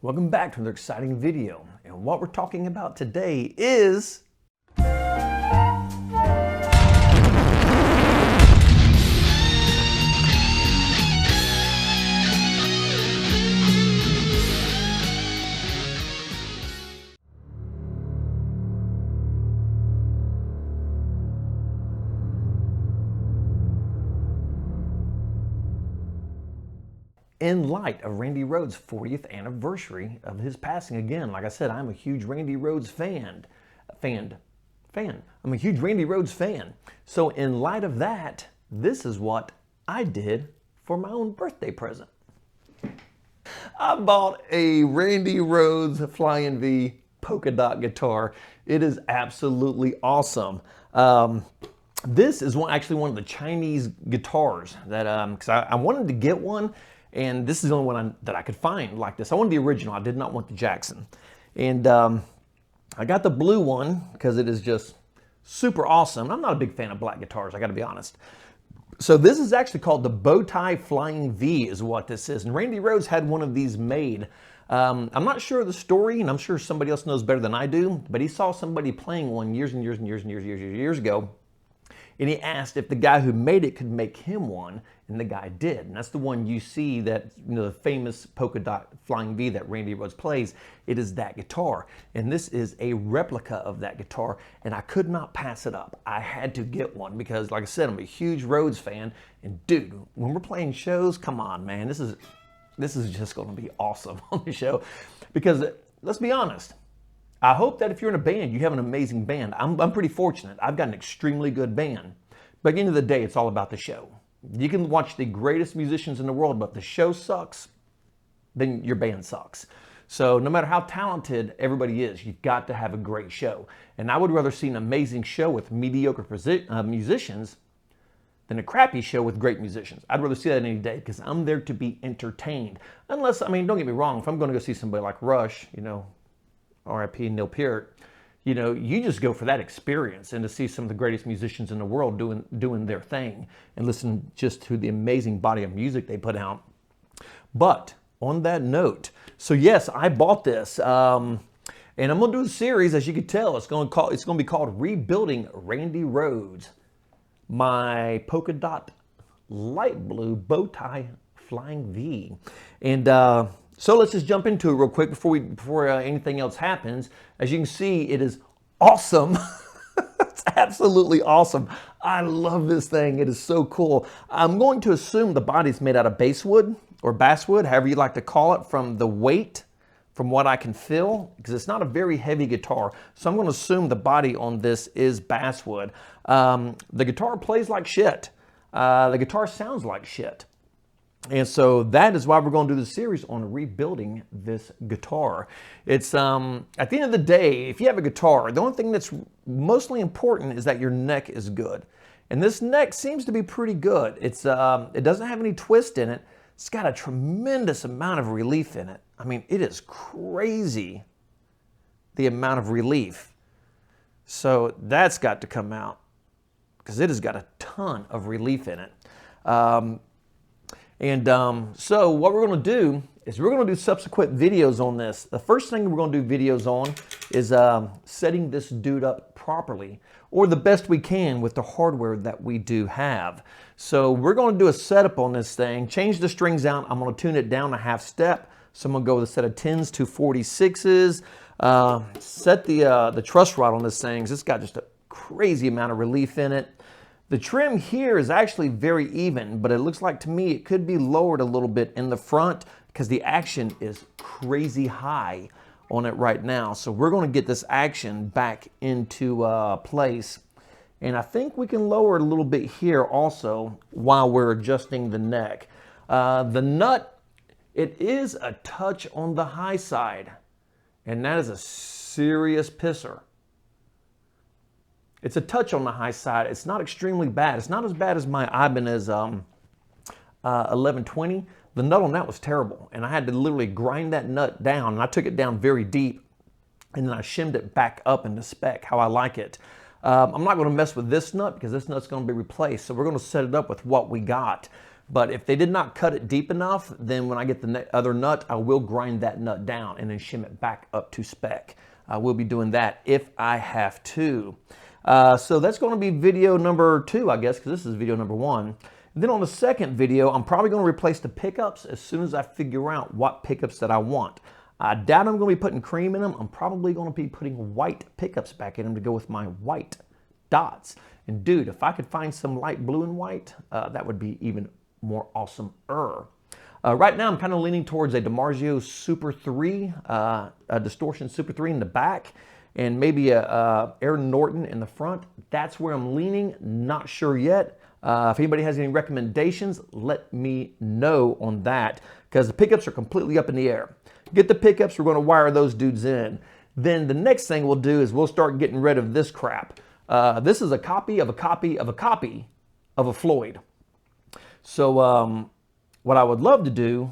Welcome back to another exciting video. And what we're talking about today is in light of Randy Rhoads' 40th anniversary of his passing. Again, like I said, I'm a huge Randy Rhoads fan. I'm a huge Randy Rhoads fan. So in light of that, this is what I did for my own birthday present. I bought a Randy Rhoads Flying V Polka-dot guitar. It is absolutely awesome. This is actually one of the Chinese guitars that, because I wanted to get one, and this is the only one that I could find like this. I wanted the original. I did not want the Jackson. And I got the blue one because it is just super awesome. I'm not a big fan of black guitars, I got to be honest. So this is actually called the Bowtie Flying V is what this is. And Randy Rhoads had one of these made. I'm not sure of the story, and I'm sure somebody else knows better than I do, but he saw somebody playing one years ago. And he asked if the guy who made it could make him one, and the guy did. And that's the one you see, that, you know, the famous Polka-dot Flying V that Randy Rhoads plays. It is that guitar. And this is a replica of that guitar, and I could not pass it up. I had to get one because, like I said, I'm a huge Rhoads fan. And dude, when we're playing shows, come on, man, this is just going to be awesome on the show. Because let's be honest, I hope that if you're in a band, you have an amazing band. I'm pretty fortunate. I've got an extremely good band. But at the end of the day, it's all about the show. You can watch the greatest musicians in the world, but if the show sucks, then your band sucks. So no matter how talented everybody is, you've got to have a great show. And I would rather see an amazing show with mediocre musicians than a crappy show with great musicians. I'd rather see that any day because I'm there to be entertained. Unless, I mean, don't get me wrong, if I'm going to go see somebody like Rush, you know, R.I.P. Neil Peart, you know, you just go for that experience and to see some of the greatest musicians in the world doing their thing and listen just to the amazing body of music they put out. But on that note, so yes, I bought this, and I'm gonna do a series. As you can tell, it's gonna be called Rebuilding Randy Rhoads, my polka-dot light blue Bowtie Flying V, and so let's just jump into it real quick before anything else happens. As you can see, it is awesome. It's absolutely awesome. I love this thing. It is so cool. I'm going to assume the body's made out of basswood or basswood, however you like to call it, from the weight, from what I can feel, because it's not a very heavy guitar. So I'm going to assume the body on this is basswood. The guitar plays like shit. The guitar sounds like shit. And so that is why we're going to do the series on rebuilding this guitar. It's, at the end of the day, if you have a guitar, the only thing that's mostly important is that your neck is good. And this neck seems to be pretty good. It's, it doesn't have any twist in it. It's got a tremendous amount of relief in it. I mean, it is crazy, the amount of relief. So that's got to come out because it has got a ton of relief in it. So what we're going to do is we're going to do subsequent videos on this. The first thing we're going to do videos on is setting this dude up properly, or the best we can with the hardware that we do have. So we're going to do a setup on this thing, change the strings out. I'm going to tune it down a half step. So I'm going to go with a set of 10s to 46s, set the truss rod on this thing. It's got just a crazy amount of relief in it. The trim here is actually very even, but it looks like to me it could be lowered a little bit in the front because the action is crazy high on it right now. So we're going to get this action back into place. And I think we can lower it a little bit here also while we're adjusting the neck. The nut, it is a touch on the high side, and that is a serious pisser. It's a touch on the high side. It's not extremely bad. It's not as bad as my Ibanez 1120. The nut on that was terrible, and I had to literally grind that nut down, and I took it down very deep, and then I shimmed it back up into spec, how I like it. I'm not going to mess with this nut because this nut's going to be replaced, so we're going to set it up with what we got. But if they did not cut it deep enough, then when I get the other nut, I will grind that nut down and then shim it back up to spec. I will be doing that if I have to. So that's going to be video number 2, I guess, because this is video number 1. And then on the second video, I'm probably going to replace the pickups as soon as I figure out what pickups that I want. I doubt I'm going to be putting cream in them. I'm probably going to be putting white pickups back in them to go with my white dots. And dude, if I could find some light blue and white, that would be even more awesome. Right now, I'm kind of leaning towards a DiMarzio Super 3, a Distortion Super 3 in the back, and maybe a Aaron Norton in the front. That's where I'm leaning. Not sure yet. If anybody has any recommendations, let me know on that, because the pickups are completely up in the air. Get the pickups, we're going to wire those dudes in. Then the next thing we'll do is we'll start getting rid of this crap. This is a copy of a copy of a copy of a Floyd. So what I would love to do,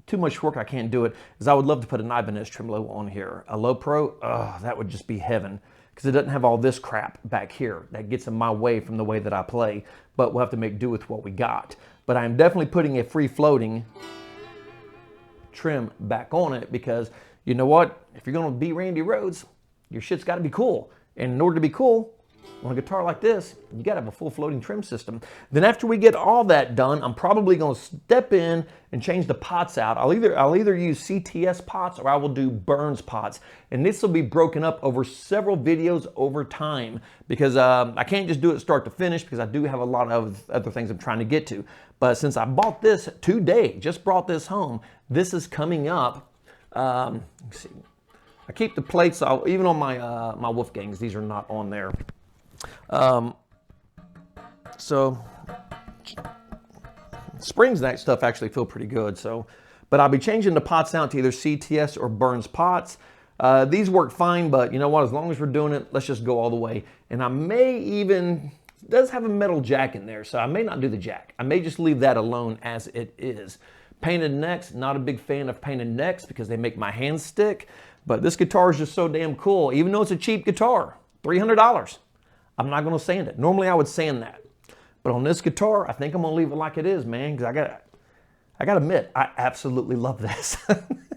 too much work, I can't do it, is I would love to put an Ibanez tremolo on here. A Low Pro, that would just be heaven, because it doesn't have all this crap back here that gets in my way from the way that I play, but we'll have to make do with what we got. But I'm definitely putting a free floating trim back on it, because you know what? If you're going to be Randy Rhoads, your shit's got to be cool. And in order to be cool, on a guitar like this, you got to have a full floating trim system. Then after we get all that done, I'm probably going to step in and change the pots out. I'll either use CTS pots or I will do Burns pots. And this will be broken up over several videos over time, because I can't just do it start to finish, because I do have a lot of other things I'm trying to get to. But since I bought this today, just brought this home, this is coming up. Let's see. I keep the plates, even on my my Wolfgangs, these are not on there. So springs and that stuff actually feel pretty good. So, but I'll be changing the pots out to either CTS or Burns pots. These work fine, but you know what? As long as we're doing it, let's just go all the way. And I may even, it does have a metal jack in there, so I may not do the jack. I may just leave that alone as it is. Painted necks, not a big fan of painted necks because they make my hands stick. But this guitar is just so damn cool, even though it's a cheap guitar, $300. I'm not going to sand it. Normally I would sand that. But on this guitar, I think I'm going to leave it like it is, man, because I got to admit, I absolutely love this.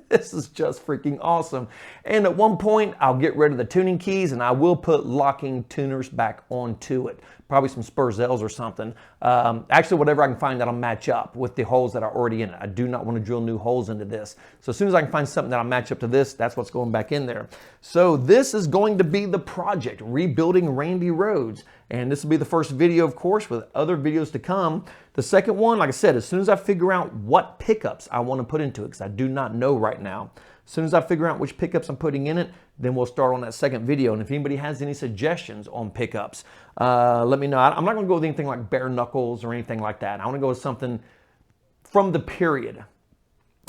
This is just freaking awesome. And at one point, I'll get rid of the tuning keys and I will put locking tuners back onto it. Probably some Spurzels or something. Actually, whatever I can find that'll match up with the holes that are already in it. I do not want to drill new holes into this. So as soon as I can find something that'll match up to this, that's what's going back in there. So this is going to be the project, rebuilding Randy Rhoads. And this will be the first video, of course, with other videos to come. The second one, like I said, as soon as I figure out what pickups I want to put into it, because I do not know right now. As soon as I figure out which pickups I'm putting in it, then we'll start on that second video. And if anybody has any suggestions on pickups, let me know. I'm not going to go with anything like bare knuckles or anything like that. I want to go with something from the period,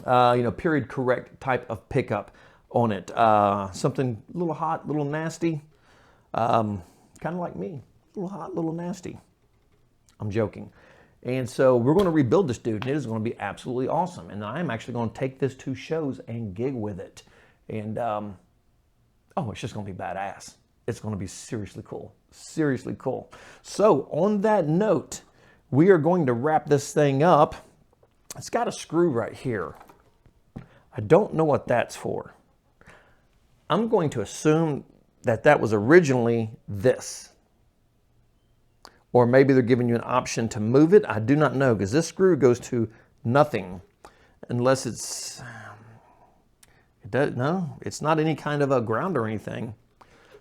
period correct type of pickup on it. Something a little hot, a little nasty, kind of like me. A little hot, a little nasty. I'm joking. And so we're going to rebuild this dude, and it is going to be absolutely awesome. And I'm actually going to take this to shows and gig with it. And, it's just going to be badass. It's going to be seriously cool. Seriously cool. So on that note, we are going to wrap this thing up. It's got a screw right here. I don't know what that's for. I'm going to assume that that was originally this. Or maybe they're giving you an option to move it. I do not know, because this screw goes to nothing unless it's, it's not any kind of a ground or anything.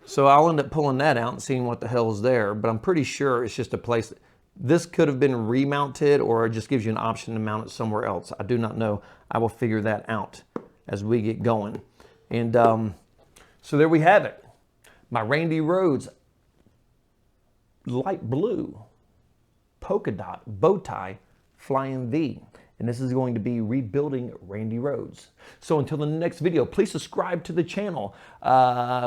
So I'll end up pulling that out and seeing what the hell is there. But I'm pretty sure it's just a place. This could have been remounted, or it just gives you an option to mount it somewhere else. I do not know. I will figure that out as we get going. And so there we have it. My Randy Rhoads light blue Polka-dot Bowtie Flying V. And this is going to be rebuilding Randy Rhoads. So until the next video, please subscribe to the channel.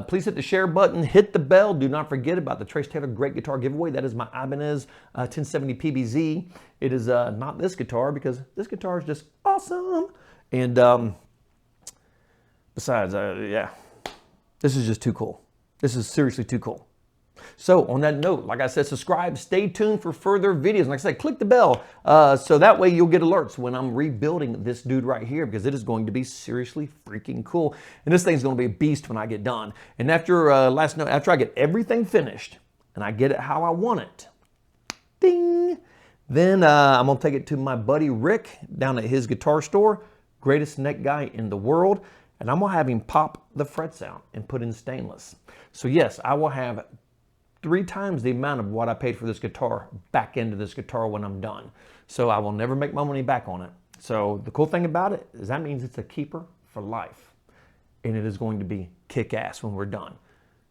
Please hit the share button, hit the bell. Do not forget about the Trace Taylor Great Guitar giveaway. That is my Ibanez 1070 PBZ. It is not this guitar, because this guitar is just awesome. And besides, yeah, this is just too cool. This is seriously too cool. So on that note, like I said, subscribe, stay tuned for further videos. And like I said, click the bell so that way you'll get alerts when I'm rebuilding this dude right here, because it is going to be seriously freaking cool. And this thing's going to be a beast when I get done. And after after I get everything finished and I get it how I want it, ding, then I'm going to take it to my buddy Rick down at his guitar store, greatest neck guy in the world. And I'm going to have him pop the frets out and put in stainless. So yes, I will have 3 times the amount of what I paid for this guitar back into this guitar when I'm done. So I will never make my money back on it. So the cool thing about it is that means it's a keeper for life. And it is going to be kick-ass when we're done.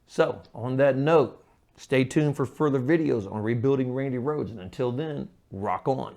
So on that note, stay tuned for further videos on rebuilding Randy Rhoads. And until then, rock on.